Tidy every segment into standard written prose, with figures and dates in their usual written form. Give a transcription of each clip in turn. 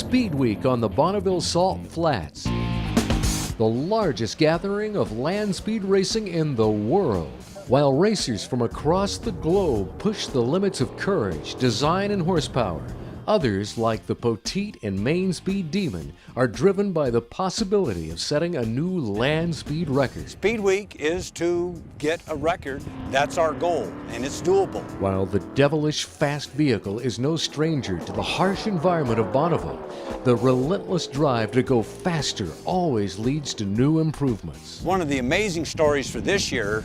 Speed Week on the Bonneville Salt Flats, the largest gathering of land speed racing in the world. While racers from across the globe push the limits of courage, design, and horsepower, others, like the Poteet and Main Speed Demon, are driven by the possibility of setting a new land speed record. Speed Week is to get a record. That's our goal, and it's doable. While the devilish fast vehicle is no stranger to the harsh environment of Bonneville, the relentless drive to go faster always leads to new improvements. One of the amazing stories for this year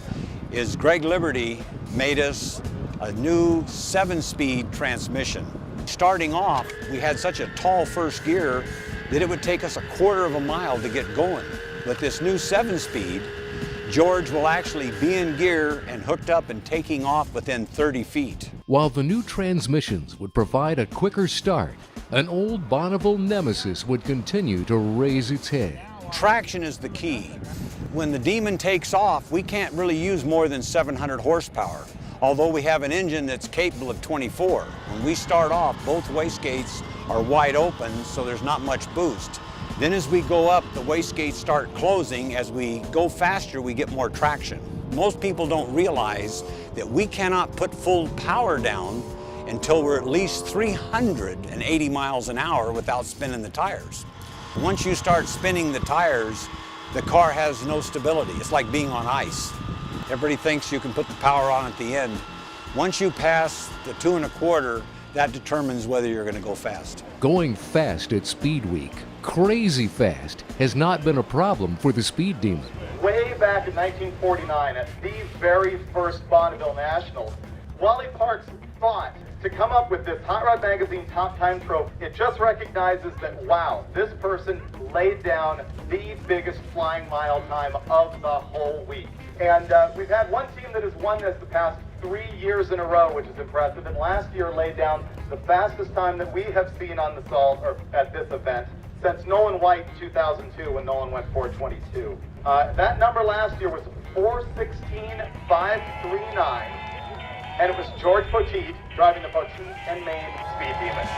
is Greg Liberty made us a new 7-speed transmission. Starting off, we had such a tall first gear that it would take us a quarter of a mile to get going. But this new 7-speed, George will actually be in gear and hooked up and taking off within 30 feet. While the new transmissions would provide a quicker start, an old Bonneville nemesis would continue to raise its head. Traction is the key. When the Demon takes off, we can't really use more than 700 horsepower. Although we have an engine that's capable of 24. When we start off, both wastegates are wide open, so there's not much boost. Then as we go up, the wastegates start closing. As we go faster, we get more traction. Most people don't realize that we cannot put full power down until we're at least 380 miles an hour without spinning the tires. Once you start spinning the tires, the car has no stability. It's like being on ice. Everybody thinks you can put the power on at the end. Once you pass the 2 1/4, that determines whether you're going to go fast. Going fast at Speed Week, crazy fast, has not been a problem for the Speed Demon. Way back in 1949, at the very first Bonneville Nationals, Wally Parks thought to come up with this Hot Rod Magazine Top Time Trophy. It just recognizes that, wow, this person laid down the biggest flying mile time of the whole week. And we've had one team that has won this the past 3 years in a row, which is impressive. And last year laid down the fastest time that we have seen on the Salt, or at this event, since Nolan White in 2002, when Nolan went 4:22. That number last year was 4:16.539, and it was George Poteet driving the Poteet and Main Speed Demon.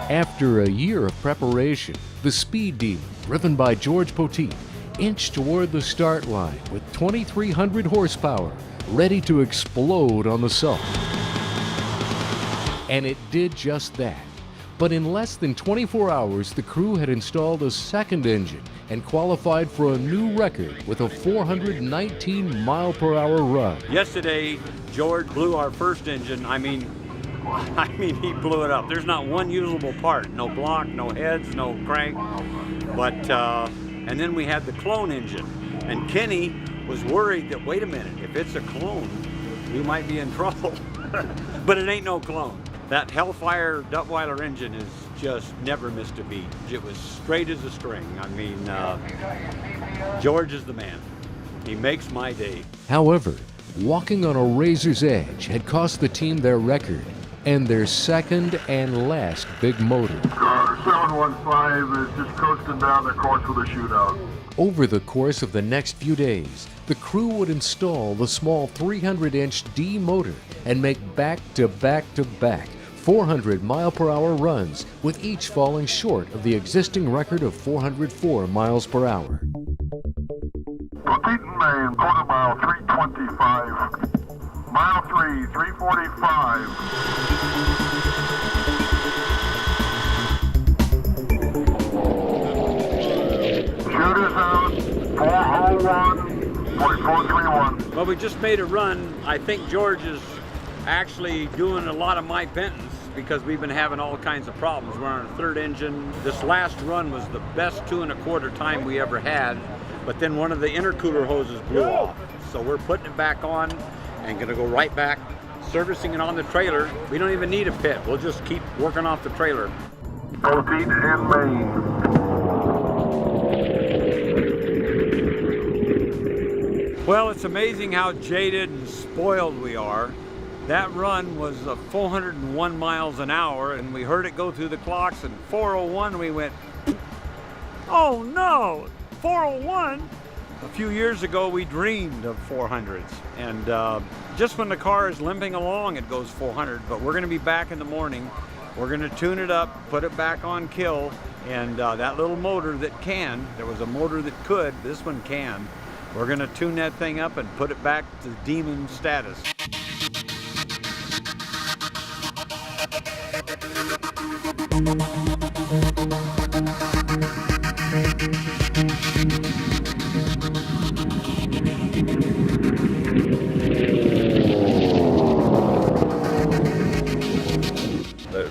After a year of preparation, the Speed Demon, driven by George Poteet, inched toward the start line with 2,300 horsepower, ready to explode on the Salt. And it did just that. But in less than 24 hours, the crew had installed a second engine and qualified for a new record with a 419-mile-per-hour run. Yesterday, George blew our first engine. I mean, he blew it up. There's not one usable part. No block, no heads, no crank. But, and then we had the clone engine. And Kenny was worried that, wait a minute, if it's a clone, we might be in trouble. But it ain't no clone. That Hellfire Duttweiler engine has just never missed a beat. It was straight as a string. I mean, George is the man. He makes my day. However, walking on a razor's edge had cost the team their record and their second and last big motor. 715 is just coasting down the course with a shootout. Over the course of the next few days, the crew would install the small 300-inch D motor and make back-to-back-to-back 400-mile-per-hour runs, with each falling short of the existing record of 404 miles per hour. Poteet and Main, quarter mile, 325. Mile 3, 345. Shooters out, 401.431. Well, we just made a run. I think George is actually doing a lot of my penance because we've been having all kinds of problems. We're on our third engine. This last run was the best 2 1/4 time we ever had, but then one of the intercooler hoses blew off. So we're putting it back on and gonna go right back, servicing it on the trailer. We don't even need a pit. We'll just keep working off the trailer. Poteet and Main. Well, it's amazing how jaded and spoiled we are. That run was 401 miles an hour, and we heard it go through the clocks, and 401, we went, oh no, 401? A few years ago, we dreamed of 400s, and just when the car is limping along, it goes 400, but we're gonna be back in the morning We're going to tune it up, put it back on kill, and that little motor that can, there was a motor that could, this one can. We're going to tune that thing up and put it back to demon status.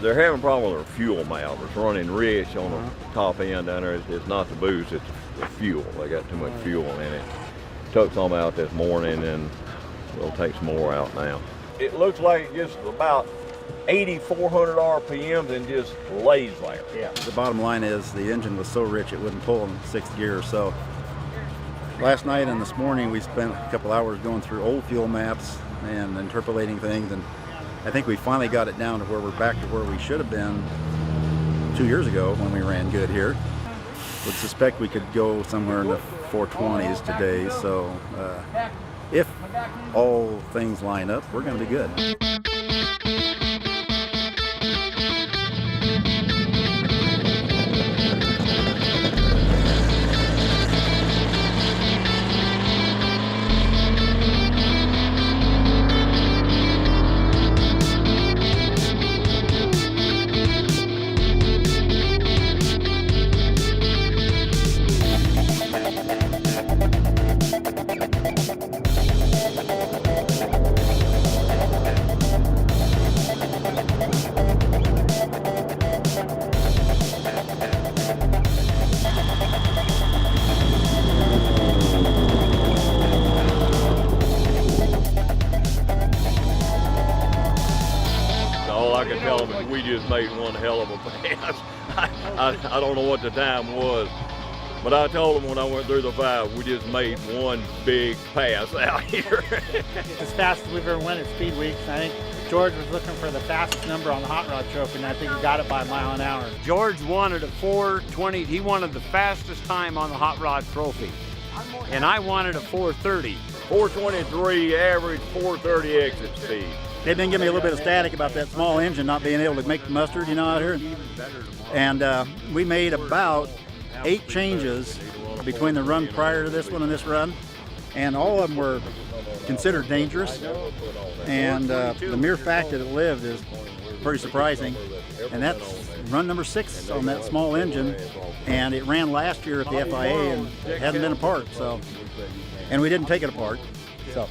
They're having a problem with their fuel mouth. It's running rich on the top end down there. It's not the boost, it's the fuel. They got too much fuel in it. Took some out this morning and we'll take some more out now. It looks like just about 8,400 RPMs and just lays there. Yeah. The bottom line is the engine was so rich it wouldn't pull in sixth gear. So last night and this morning we spent a couple hours going through old fuel maps and interpolating things, and I think we finally got it down to where we're back to where we should have been 2 years ago when we ran good here. Would suspect we could go somewhere in the 420s today, so if all things line up, we're going to be good. All I can tell them is we just made one hell of a pass. I don't know what the time was, but I told them when I went through the valve, we just made one big pass out here. As fast as we've ever went at Speed Weeks. I think George was looking for the fastest number on the Hot Rod Trophy, and I think he got it by a mile an hour. George wanted a 4:20. He wanted the fastest time on the Hot Rod Trophy, and I wanted a 4:30. 423 average, 430 exit speed. They've been giving me a little bit of static about that small engine not being able to make the mustard, you know, out here. And we made about 8 changes between the run prior to this one and this run, and all of them were considered dangerous. And the mere fact that it lived is pretty surprising. And that's run number 6 on that small engine, and it ran last year at the FIA and it hadn't been apart. So, and we didn't take it apart. So.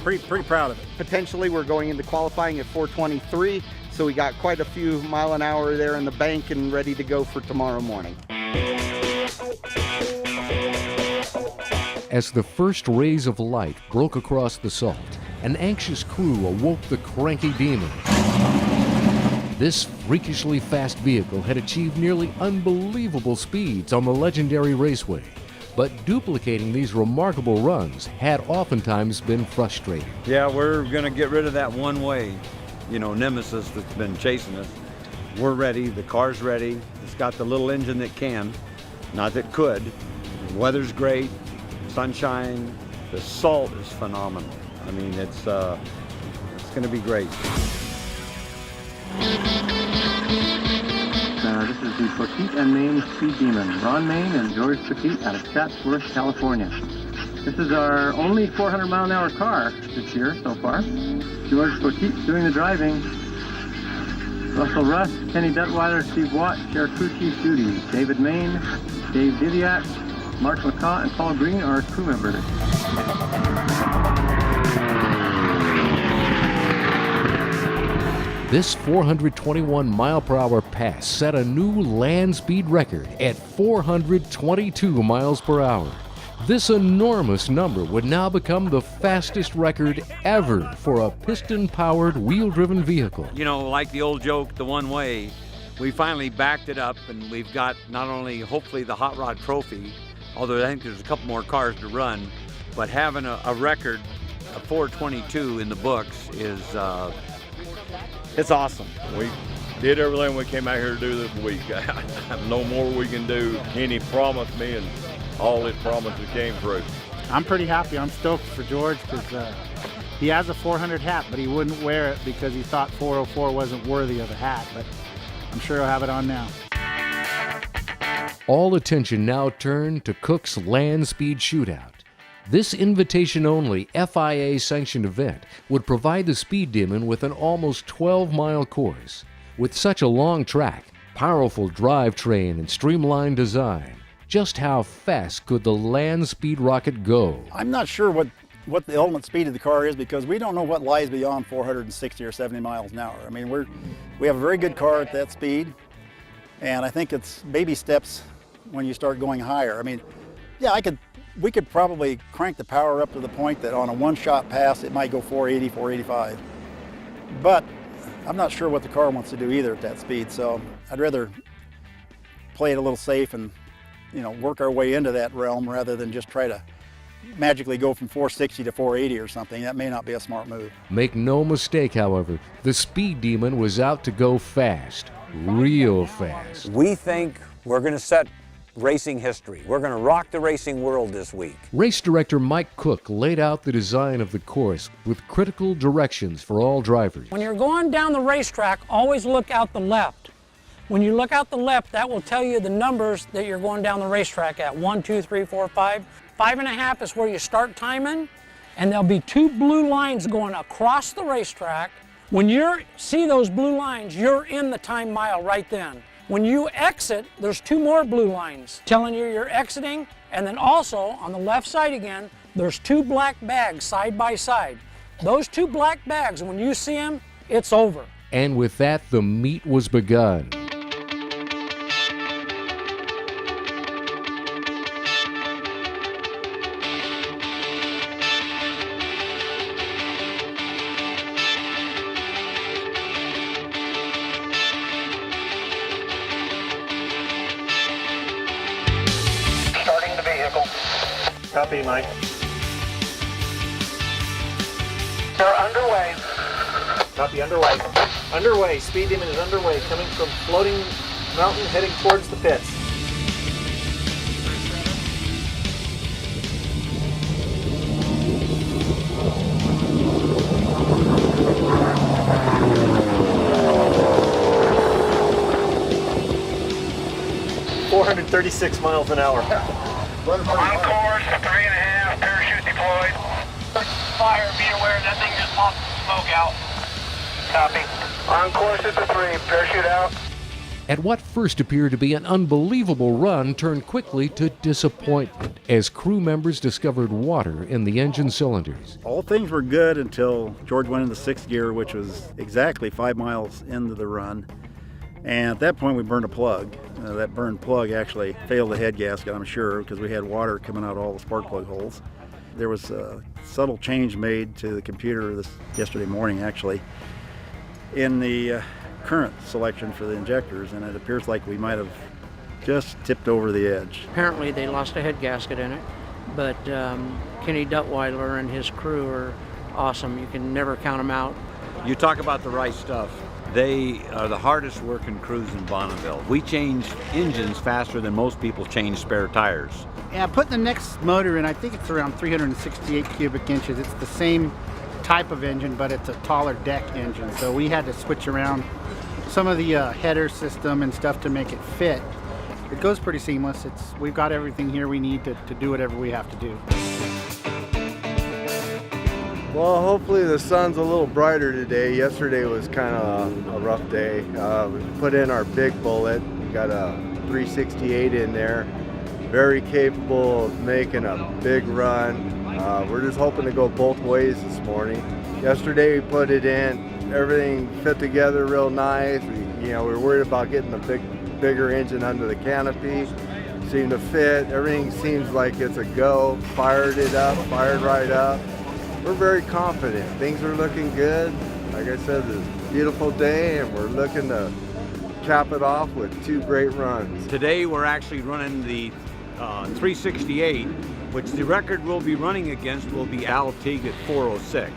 Pretty proud of it. Potentially we're going into qualifying at 423, so we got quite a few mile an hour there in the bank and ready to go for tomorrow morning. As the first rays of light broke across the salt, an anxious crew awoke the cranky demon. This freakishly fast vehicle had achieved nearly unbelievable speeds on the legendary raceway. But duplicating these remarkable runs had oftentimes been frustrating. Yeah, we're going to get rid of that one-way, nemesis that's been chasing us. We're ready. The car's ready. It's got the little engine that can, not that could. The weather's great, sunshine. The salt is phenomenal. I mean, it's going to be great. This is the Poteet and Maine Speed Demon, Ron Maine and George Poteet out of Chatsworth, California. This is our only 400 mile an hour car this year so far. George Poteet doing the driving. Russell Russ, Kenny Detweiler, Steve Watt share crew chief duties. David Maine, Dave Diviak, Mark McCaw, and Paul Green are crew members. This 421 mile per hour pass set a new land speed record at 422 miles per hour. This enormous number would now become the fastest record ever for a piston-powered, wheel-driven vehicle. Like the old joke, the one way, we finally backed it up, and we've got not only hopefully the Hot Rod Trophy, although I think there's a couple more cars to run, but having a record of 422 in the books is it's awesome. We did everything we came out here to do this week. No more we can do. Kenny promised me, and all his promises came through. I'm pretty happy. I'm stoked for George because He has a 400 hat, but he wouldn't wear it because he thought 404 wasn't worthy of a hat, but I'm sure he'll have it on now. All attention now turned to Cook's Land Speed Shootout. This invitation-only, FIA-sanctioned event would provide the Speed Demon with an almost 12-mile course. With such a long track, powerful drivetrain, and streamlined design, just how fast could the Land Speed rocket go? I'm not sure what the ultimate speed of the car is because we don't know what lies beyond 460 or 70 miles an hour. I mean, we have a very good car at that speed, and I think it's baby steps when you start going higher. I mean, yeah, we could probably crank the power up to the point that on a one-shot pass it might go 480, 485. But I'm not sure what the car wants to do either at that speed, so I'd rather play it a little safe and, you know, work our way into that realm rather than just try to magically go from 460 to 480 or something. That may not be a smart move. Make no mistake, however, the Speed Demon was out to go fast, real fast. We think we're going to set racing history. We're going to rock the racing world this week. Race director Mike Cook laid out the design of the course with critical directions for all drivers. When you're going down the racetrack, always look out the left. When you look out the left, that will tell you the numbers that you're going down the racetrack at. 1, 2, 3, 4, 5. 5.5 is where you start timing, and there'll be 2 blue lines going across the racetrack. When you see those blue lines, you're in the time mile right then. When you exit, there's 2 more blue lines telling you you're exiting, and then also on the left side again, there's 2 black bags side by side. Those 2 black bags, when you see them, it's over. And with that, the meet was begun. Copy, Mike. They're underway. Copy, underway. Underway. Speed Demon is underway, coming from Floating Mountain, heading towards the pits. .436 miles an hour. On course, 3.5, parachute deployed. Fire, be aware that thing just popped smoke out. Copy. On course at the 3, parachute out. At what first appeared to be an unbelievable run turned quickly to disappointment as crew members discovered water in the engine cylinders. All things were good until George went into 6th gear, which was exactly 5 miles into the run. And at that point we burned a plug. That burned plug actually failed the head gasket, I'm sure, because we had water coming out all the spark plug holes. There was a subtle change made to the computer yesterday morning actually in the current selection for the injectors, and it appears like we might have just tipped over the edge. Apparently they lost a head gasket in it, but Kenny Duttweiler and his crew are awesome. You can never count them out. You talk about the right stuff. They are the hardest working crews in Bonneville. We change engines faster than most people change spare tires. Yeah, putting the next motor in, I think it's around 368 cubic inches. It's the same type of engine, but it's a taller deck engine. So we had to switch around some of the header system and stuff to make it fit. It goes pretty seamless. We've got everything here we need to do whatever we have to do. Well, hopefully the sun's a little brighter today. Yesterday was kind of a rough day. We put in our big bullet. We got a 368 in there. Very capable of making a big run. We're just hoping to go both ways this morning. Yesterday we put it in. Everything fit together real nice. We were worried about getting the bigger engine under the canopy. Seemed to fit. Everything seems like it's a go. Fired it up, fired right up. We're very confident. Things are looking good. Like I said, it's a beautiful day, and we're looking to cap it off with 2 great runs. Today we're actually running the 368, which the record we'll be running against will be Al Teague at 406.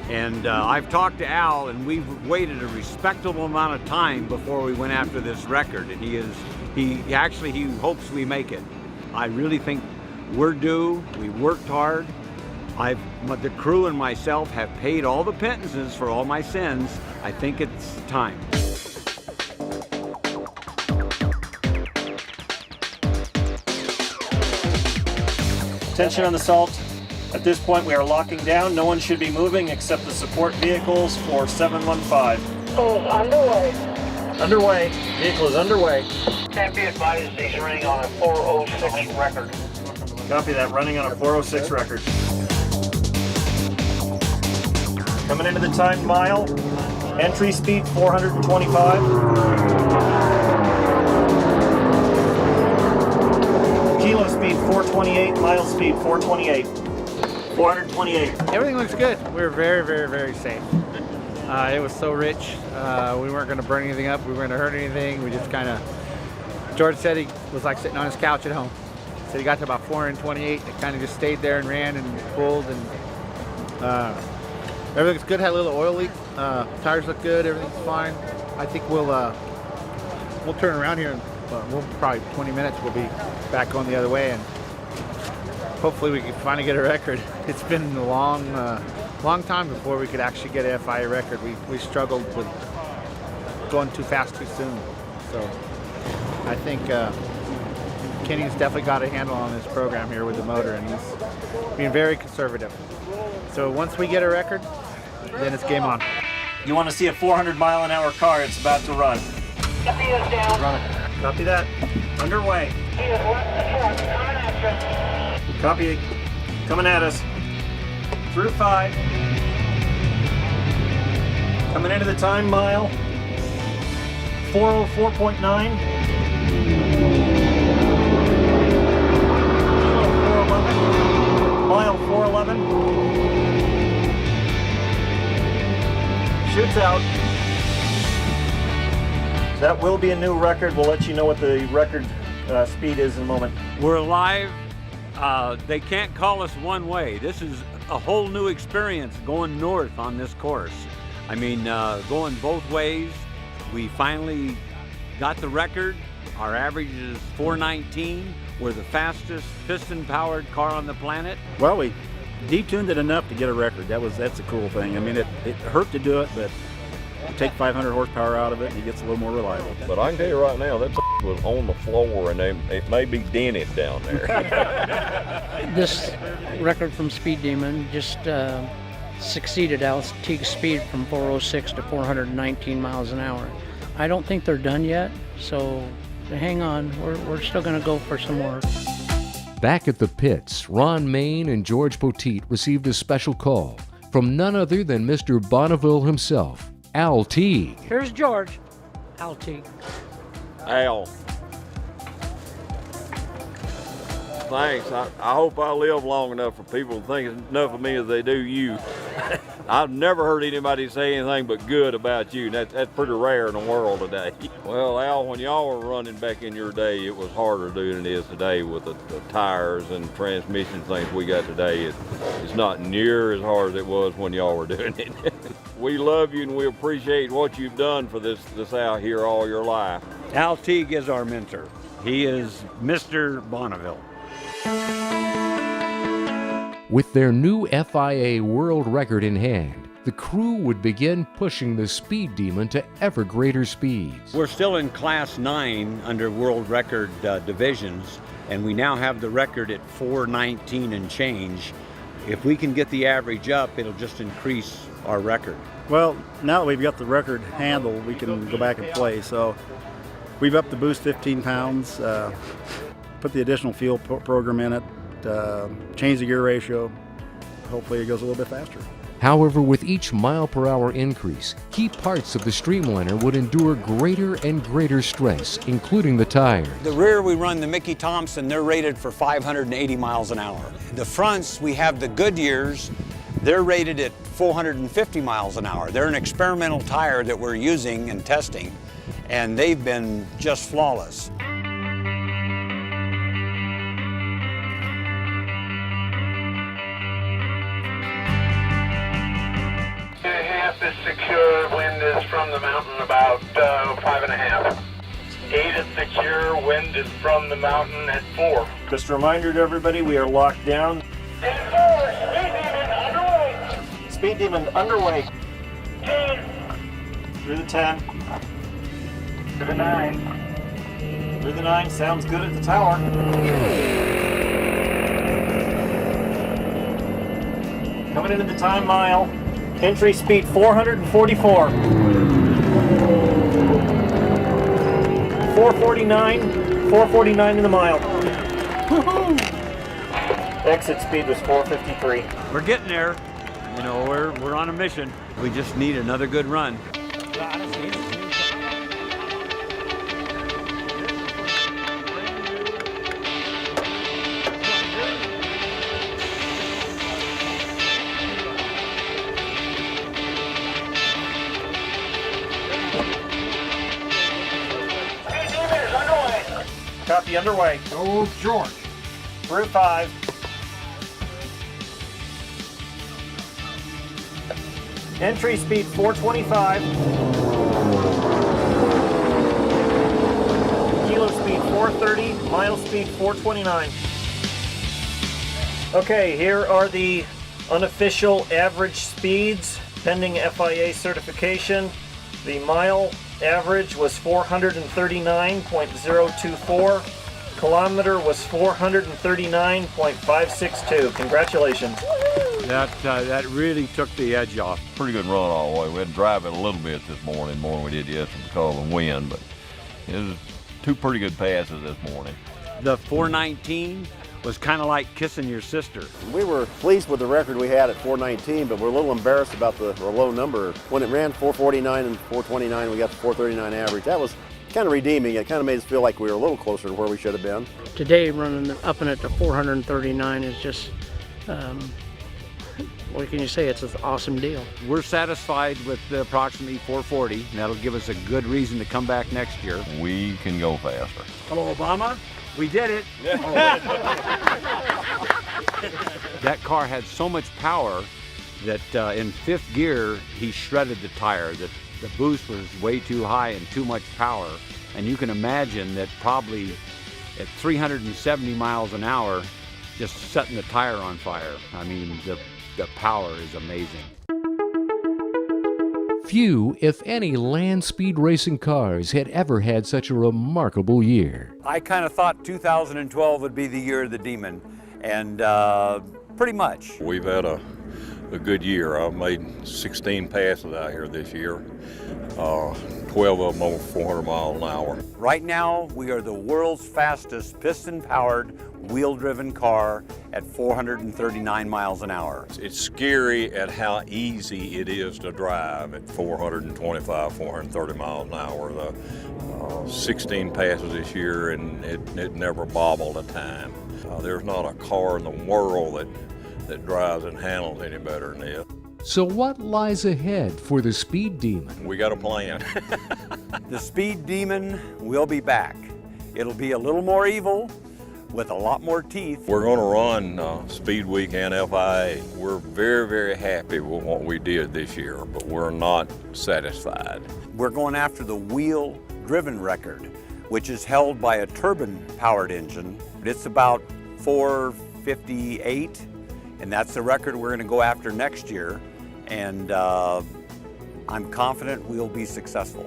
And I've talked to Al, and we've waited a respectable amount of time before we went after this record, and he hopes we make it. I really think we're due. We worked hard. The crew and myself have paid all the penances for all my sins. I think it's time. Attention on the salt. At this point, we are locking down. No one should be moving except the support vehicles for 715. Underway. Underway. Vehicle is underway. Can't be advised he's running on a 406 record. Copy that, running on a 406 record. Coming into the timed mile. Entry speed 425. Kilo speed 428, mile speed 428. 428. Everything looks good. We're very, very, very safe. It was so rich. We weren't going to burn anything up. We weren't going to hurt anything. We just kind of, George said he was like sitting on his couch at home. So he got to about 428. It kind of just stayed there and ran and pulled, and everything's good. Had a little oil leak. Tires look good. Everything's fine. I think we'll turn around here and we'll probably 20 minutes. We'll be back going the other way, and hopefully we can finally get a record. It's been a long time before we could actually get an FIA record. We struggled with going too fast too soon. So I think Kenny's definitely got a handle on this program here with the motor, and he's being very conservative. So once we get a record, then it's game on. You want to see a 400-mile-an-hour car? It's about to run. He is down. Run it. Copy that. Underway. He is left the truck. Coming at you. Copy. Coming at us. Through 5. Coming into the time mile. 404.9. Kilo 411. Mile 411. Shoots out. That will be a new record. We'll let you know what the record speed is in a moment. We're live. They can't call us one way. This is a whole new experience going north on this course. I mean, going both ways. We finally got the record. Our average is 419. We're the fastest piston-powered car on the planet. Well, we detuned it enough to get a record. That's a cool thing. I mean, it hurt to do it, but you take 500 horsepower out of it, and it gets a little more reliable. But I can tell you right now, that was on the floor, and it may be dented down there. This record from Speed Demon just succeeded Al's Teague speed from 406 to 419 miles an hour. I don't think they're done yet, so hang on. We're still going to go for some more. Back at the pits, Ron Main and George Poteet received a special call from none other than Mr. Bonneville himself, Al Teague. Here's George. Al Teague. Al. Thanks. I hope I live long enough for people to think enough of me as they do you. I've never heard anybody say anything but good about you, and that's pretty rare in the world today. Well, Al, when y'all were running back in your day, it was harder to do than it is today with the tires and transmission things we got today. It's not near as hard as it was when y'all were doing it. We love you and we appreciate what you've done for this out here all your life. Al Teague is our mentor. He is Mr. Bonneville. With their new FIA world record in hand, the crew would begin pushing the Speed Demon to ever greater speeds. We're still in Class 9 under world record divisions, and we now have the record at 419 and change. If we can get the average up, it'll just increase our record. Well, now that we've got the record handle, we can go back and play. So we've upped the boost 15 pounds, put the additional fuel program in it, change the gear ratio. Hopefully it goes a little bit faster. However, with each mile-per-hour increase, key parts of the streamliner would endure greater and greater stress, including the tires. The rear, we run the Mickey Thompson. They're rated for 580 miles an hour. The fronts, we have the Goodyears. They're rated at 450 miles an hour. They're an experimental tire that we're using and testing, and they've been just flawless. Is secure. Wind is from the mountain about 5.5. 8 is secure. Wind is from the mountain at 4. Just a reminder to everybody, we are locked down. And 4, Speed Demon underway. Through the 10. To the 9. Through the 9. Sounds good at the tower. Coming into the time mile. Entry speed 444. 449 in the mile. Woohoo! Exit speed was 453. We're getting there. You know, we're on a mission. We just need another good run. Copy, underway. Go, George. Through 5. Entry speed 425. Kilo speed 430. Mile speed 429. Okay, here are the unofficial average speeds pending FIA certification. The mile average was 439.024. Kilometer was 439.562. Congratulations. That really took the edge off. Pretty good run all the way. We had to drive it a little bit this morning, more than we did yesterday because of the wind, but it was 2 pretty good passes this morning. The 419 was kind of like kissing your sister. We were pleased with the record we had at 419, but we're a little embarrassed about the low number. When it ran 449 and 429, we got the 439 average. That was kind of redeeming. It kind of made us feel like we were a little closer to where we should have been. Today, running up and at the 439 is just, what can you say? It's an awesome deal. We're satisfied with the approximately 440, and that'll give us a good reason to come back next year. We can go faster. Hello, Obama. We did it. That car had so much power that in 5th gear, he shredded the tire. The boost was way too high and too much power. And you can imagine that probably at 370 miles an hour, just setting the tire on fire. I mean, the power is amazing. Few, if any, land speed racing cars had ever had such a remarkable year. I kind of thought 2012 would be the year of the Demon, and pretty much. We've had a good year. I've made 16 passes out here this year, 12 of them over 400 miles an hour. Right now, we are the world's fastest piston-powered, wheel-driven car at 439 miles an hour. It's scary at how easy it is to drive at 425, 430 miles an hour. The 16 passes this year, and it never bobbled a time. There's not a car in the world that drives and handles any better than this. So what lies ahead for the Speed Demon? We got a plan. The Speed Demon will be back. It'll be a little more evil with a lot more teeth. We're going to run Speed Week and FIA. We're very, very happy with what we did this year, but we're not satisfied. We're going after the wheel-driven record, which is held by a turbine-powered engine. It's about 458, and that's the record we're going to go after next year. And I'm confident we'll be successful.